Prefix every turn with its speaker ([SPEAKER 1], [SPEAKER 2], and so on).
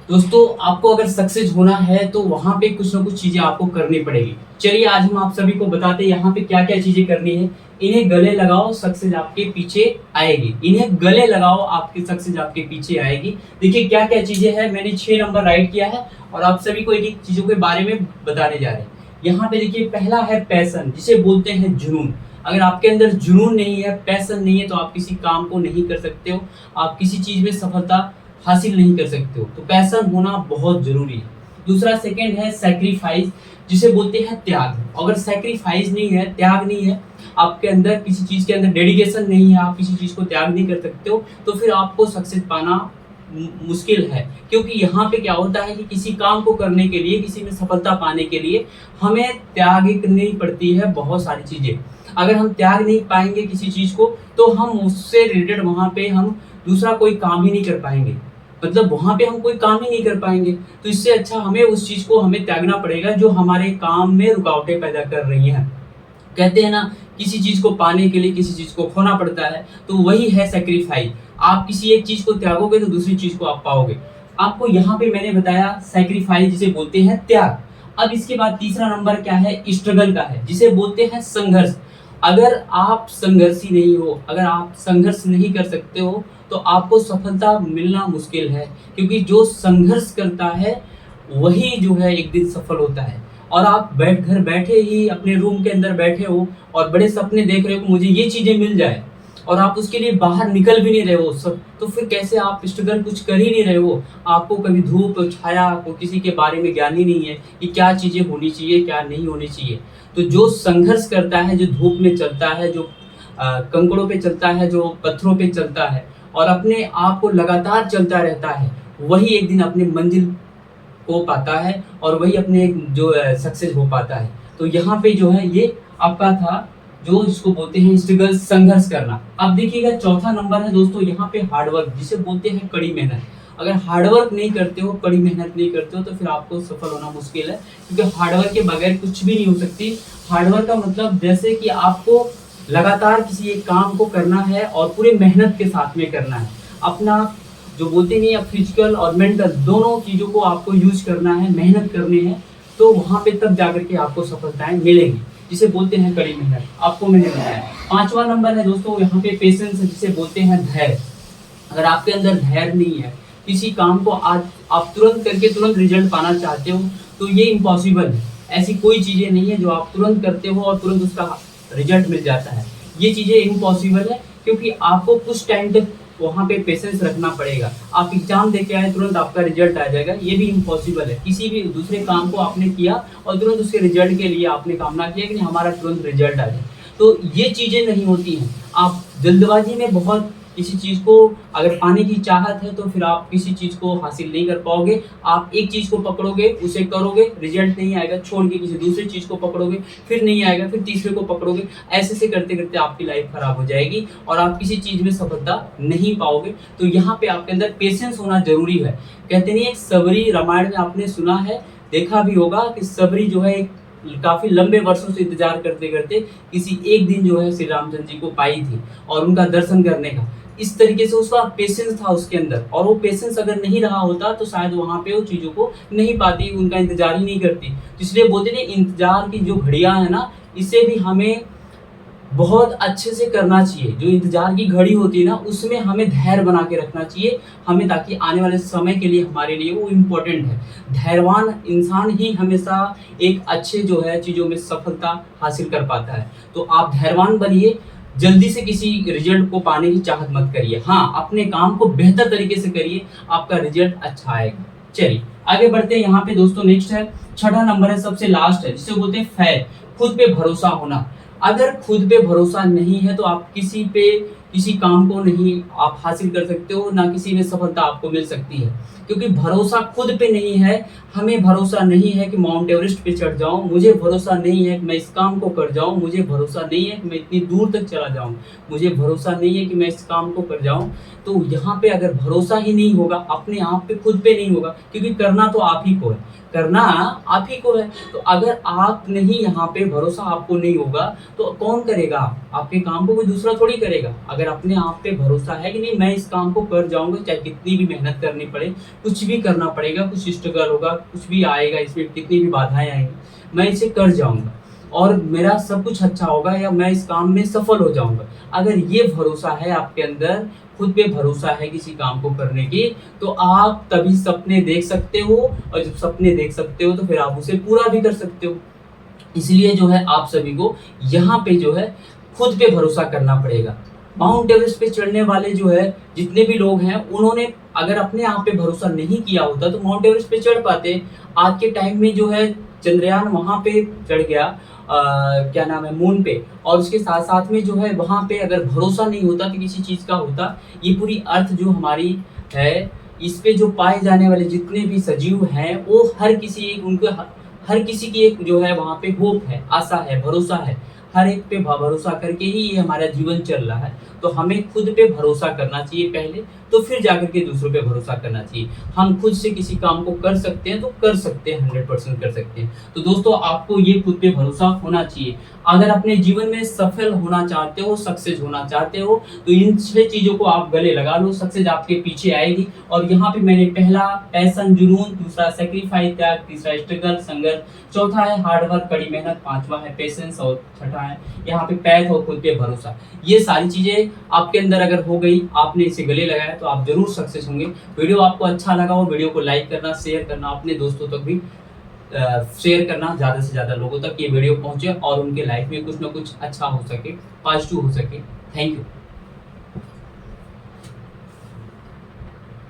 [SPEAKER 1] दोस्तों, आपको अगर सक्सेस होना है तो वहाँ पे कुछ ना कुछ चीज़ें आपको करनी पड़ेगी। चलिए आज हम आप सभी को बताते हैं यहाँ पे क्या-क्या चीज़ें करनी है। इन्हें गले लगाओ, सक्सेस आपके पीछे आएगी। इन्हें गले लगाओ, आपकी सक्सेस आपके पीछे आएगी। देखिए क्या-क्या चीज़ें हैं, मैंने 6 नंबर राइट किया है और आप सभी को एक-एक चीज़ों के बारे में बताने जा रहे हैं। यहाँ पे देखिए पहला है पैशन, जिसे बोलते हैं जुनून। अगर आपके अंदर जुनून नहीं है, पैशन नहीं है तो आप किसी काम को नहीं कर सकते हो। आप किसी चीज़ में सफलता हासिल नहीं कर सकते हो। तो पैशन होना बहुत ज़रूरी है। दूसरा सेकंड है सैक्रिफाइस, जिसे बोलते हैं त्याग। अगर सैक्रिफाइस नहीं है, त्याग नहीं है, आपके अंदर किसी चीज़ के अंदर डेडिकेशन नहीं है, आप किसी चीज़ को त्याग नहीं कर सकते हो, तो फिर आपको सक्सेस पाना मुश्किल है। क्योंकि यहाँ पे क्या होता है कि किसी काम को करने के लिए, किसी में सफलता पाने के लिए हमें त्याग करनी पड़ती है बहुत सारी चीज़ें। अगर हम त्याग नहीं पाएँगे किसी चीज़ को, तो हम उससे रिलेटेड वहाँ पे हम दूसरा कोई काम ही नहीं कर पाएँगे। मतलब वहाँ पे हम कोई काम ही नहीं कर पाएँगे। तो इससे अच्छा हमें उस चीज़ को हमें त्यागना पड़ेगा जो हमारे काम में रुकावटें पैदा कर रही हैं। कहते हैं ना, किसी चीज़ को पाने के लिए किसी चीज़ को खोना पड़ता है, तो वही है सैक्रिफाइस। आप किसी एक चीज़ को त्यागोगे तो दूसरी चीज़ को आप पाओगे। आपको यहाँ पे मैंने बताया सैक्रिफाइस, जिसे बोलते हैं त्याग। अब इसके बाद तीसरा नंबर क्या है, स्ट्रगल का है, जिसे बोलते हैं संघर्ष। अगर आप संघर्षी नहीं हो, अगर आप संघर्ष नहीं कर सकते हो, तो आपको सफलता मिलना मुश्किल है। क्योंकि जो संघर्ष करता है, वही जो है एक दिन सफल होता है। और आप घर बैठे ही अपने रूम के अंदर बैठे हो और बड़े सपने देख रहे हो कि मुझे ये चीज़ें मिल जाए, और आप उसके लिए बाहर निकल भी नहीं रहे हो सब, तो फिर कैसे आप स्ट्रगल कुछ कर ही नहीं रहे हो। आपको कभी धूप छाया को किसी के बारे में ज्ञान ही नहीं है कि क्या चीज़ें होनी चाहिए, क्या नहीं होनी चाहिए। तो जो संघर्ष करता है, जो धूप में चलता है, जो कंकड़ों पे चलता है, जो पत्थरों पे चलता है और अपने आप को लगातार चलता रहता है, वही एक दिन अपनी मंजिल हो पाता है और वही अपने जो सक्सेस हो पाता है। तो यहाँ पे जो है ये आपका था, जो इसको बोलते हैं स्ट्रगल, संघर्ष करना। अब देखिएगा चौथा नंबर है दोस्तों, यहाँ पे हार्ड वर्क, जिसे बोलते हैं कड़ी मेहनत। अगर हार्ड वर्क नहीं करते हो, कड़ी मेहनत नहीं करते हो, तो फिर आपको सफल होना मुश्किल है। क्योंकि हार्ड वर्क के बगैर कुछ भी नहीं हो सकती। हार्ड वर्क का मतलब जैसे कि आपको लगातार किसी एक काम को करना है और पूरे मेहनत के साथ में करना है। अपना जो बोलते नहीं है, फिजिकल और मेंटल दोनों चीज़ों को आपको यूज करना है, मेहनत करनी है, तो वहाँ पे तब जाकर के आपको सफलताएं मिलेंगी, जिसे बोलते हैं कड़ी मेहनत। आपको मैंने बताया। पांचवा नंबर है दोस्तों, यहाँ पे पेशेंस, जिसे बोलते हैं धैर्य। अगर आपके अंदर धैर्य नहीं है, किसी काम को आज आप तुरंत करके तुरंत रिजल्ट पाना चाहते हो, तो ये इम्पॉसिबल है। ऐसी कोई चीज़ें नहीं है जो आप तुरंत करते हो और तुरंत उसका रिजल्ट मिल जाता है। ये चीज़ें इम्पॉसिबल है, क्योंकि आपको कुछ टाइम तक वहाँ पे पेशेंस रखना पड़ेगा। आप एग्जाम दे के आए, तुरंत आपका रिजल्ट आ जाएगा, ये भी इम्पॉसिबल है। किसी भी दूसरे काम को आपने किया और तुरंत उसके रिजल्ट के लिए आपने कामना किया कि हमारा तुरंत रिजल्ट आ जाए, तो ये चीज़ें नहीं होती हैं। आप जल्दबाजी में बहुत किसी चीज़ को अगर पाने की चाहत है, तो फिर आप किसी चीज़ को हासिल नहीं कर पाओगे। आप एक चीज़ को पकड़ोगे, उसे करोगे, रिजल्ट नहीं आएगा, छोड़ के किसी दूसरी चीज़ को पकड़ोगे, फिर नहीं आएगा, फिर तीसरे को पकड़ोगे। ऐसे करते करते आपकी लाइफ खराब हो जाएगी और आप किसी चीज़ में सफलता नहीं पाओगे। तो यहाँ पे आपके अंदर पेशेंस होना जरूरी है। कहते नहीं, एक सबरी, रामायण में आपने सुना है, देखा भी होगा कि सबरी जो है काफी लंबे वर्षों से इंतजार करते करते किसी एक दिन जो है श्री रामचंद्र जी को पाई थी और उनका दर्शन करने का। इस तरीके से उसका पेशेंस था उसके अंदर, और वो पेशेंस अगर नहीं रहा होता तो शायद वहां पे वो चीजों को नहीं पाती, उनका इंतजार ही नहीं करती। इसलिए बोलते थे, इंतजार की जो घड़ियां है ना, इसे भी हमें बहुत अच्छे से करना चाहिए। जो इंतजार की घड़ी होती है ना, उसमें हमें धैर्य बना के रखना चाहिए हमें, ताकि आने वाले समय के लिए हमारे लिए वो इम्पोर्टेंट है। धैर्यवान इंसान ही हमेशा एक अच्छे जो है चीज़ों में सफलता हासिल कर पाता है। तो आप धैर्यवान बनिए, जल्दी से किसी रिजल्ट को पाने की चाहत मत करिए। हाँ, अपने काम को बेहतर तरीके से करिए, आपका रिजल्ट अच्छा आएगा। चलिए आगे बढ़ते हैं। यहाँ पे दोस्तों नेक्स्ट है, छठा नंबर है, सबसे लास्ट है, जिसे बोलते हैं फैथ, खुद पे भरोसा होना। अगर खुद पे भरोसा नहीं है तो आप किसी काम को नहीं आप हासिल कर सकते हो, ना किसी में सफलता आपको मिल सकती है। क्योंकि भरोसा खुद पे नहीं है, हमें भरोसा नहीं है कि माउंट एवरेस्ट पे चढ़ जाऊं, मुझे भरोसा नहीं है कि मैं इस काम को कर जाऊं, मुझे भरोसा नहीं है कि मैं इतनी दूर तक चला जाऊं, मुझे भरोसा नहीं है कि मैं इस काम को कर जाऊं। तो यहाँ पे अगर भरोसा ही नहीं होगा, अपने आप पे खुद पे नहीं होगा, क्योंकि करना तो आप ही को है, करना आप ही को है। तो अगर आप नहीं, यहाँ पे भरोसा आपको नहीं होगा, तो कौन करेगा? आपके काम को कोई दूसरा थोड़ी करेगा। अगर अगर अपने आप पे भरोसा है कि नहीं मैं इस काम को कर जाऊँगा, चाहे कितनी भी मेहनत करनी पड़े, कुछ भी करना पड़ेगा, कुछ स्ट्रगल होगा, कुछ भी आएगा इसमें, कितनी भी बाधाएँ आएँगी, मैं इसे कर जाऊँगा और मेरा सब कुछ अच्छा होगा या मैं इस काम में सफल हो जाऊँगा। अगर ये भरोसा है आपके अंदर, खुद पे भरोसा है किसी काम को करने की, तो आप तभी सपने देख सकते हो और जब सपने देख सकते हो तो फिर आप उसे पूरा भी कर सकते हो। इसलिए जो है आप सभी को यहाँ पे जो है खुद पे भरोसा करना पड़ेगा। माउंट एवरेस्ट पे चढ़ने वाले जो है जितने भी लोग हैं उन्होंने अगर अपने आप पे भरोसा नहीं किया होता तो माउंट एवरेस्ट पे चढ़ पाते। आज के टाइम में जो है चंद्रयान वहाँ पे चढ़ गया, क्या नाम है, मून पे, और उसके साथ-साथ में जो है वहाँ पे अगर भरोसा नहीं होता कि किसी चीज़ का होता, ये पूरी अर्थ जो हमारी है, इस पे जो पाए जाने वाले जितने भी सजीव हैं वो हर किसी एक उनके हर किसी की एक जो है वहाँ पे होप है, आशा है, भरोसा है। हर एक पे भरोसा करके ही ये हमारा जीवन चल रहा है। तो हमें खुद पे भरोसा करना चाहिए पहले, तो फिर जाकर के दूसरों पे भरोसा करना चाहिए। हम खुद से किसी काम को कर सकते हैं तो कर सकते हैं, 100% कर सकते हैं। तो दोस्तों आपको ये खुद पे भरोसा होना चाहिए। अगर अपने जीवन में सफल होना चाहते हो, सक्सेस होना चाहते हो, तो इन 6 चीज़ों को आप गले लगा लो, सक्सेस आपके पीछे आएगी। और यहाँ पे मैंने पहला पैशन, जुनून, दूसरा सैक्रिफाइस, त्याग, तीसरा स्ट्रगल, संघर्ष, चौथा है हार्ड वर्क, कड़ी मेहनत, पाँचवा है पेशेंस और छठा है यहाँ पे पैथ और खुद पे भरोसा। ये सारी चीज़ें आपके अंदर अगर हो गई, आपने इसे गले लगाया तो आप ज़रूर सक्सेस होंगे। वीडियो आपको अच्छा लगा हो, वीडियो को लाइक करना, शेयर करना, अपने दोस्तों तक भी शेयर करना, ज़्यादा से ज़्यादा लोगों तक ये वीडियो पहुँचे और उनके लाइफ में कुछ ना कुछ अच्छा हो सके, पॉजिटिव हो सके। Thank you.